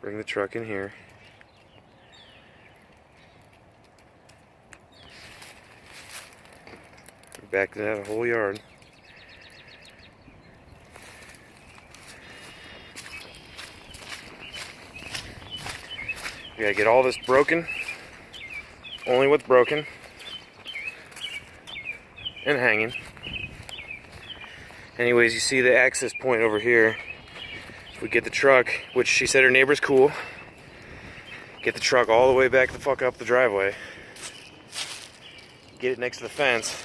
Bring the truck in here. Back to that whole yard. We gotta get all this broken. Only what's broken. And hanging. Anyways, you see the access point over here. If we get the truck, which she said her neighbor's cool, get the truck all the way back the fuck up the driveway. Get it next to the fence.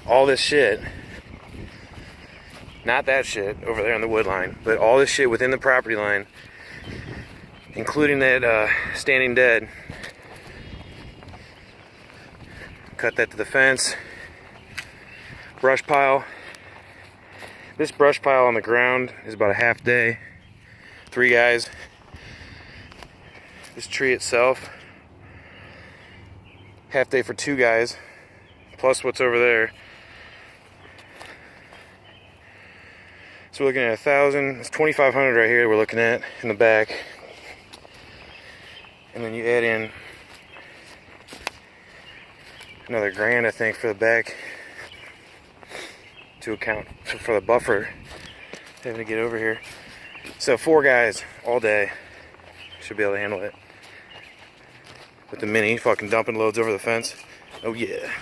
All this shit, not that shit over there on the wood line, but all this shit within the property line, including that standing dead. Cut that to the fence. Brush pile. This brush pile on the ground is about a half day. 3 guys. This tree itself, half day for 2 guys, plus what's over there. So we're looking at 1,000, it's 2,500 right here we're looking at in the back. And then you add in another grand, I think, for the back to account for the buffer having to get over here. So 4 guys all day should be able to handle it. With the mini fucking dumping loads over the fence. Oh yeah.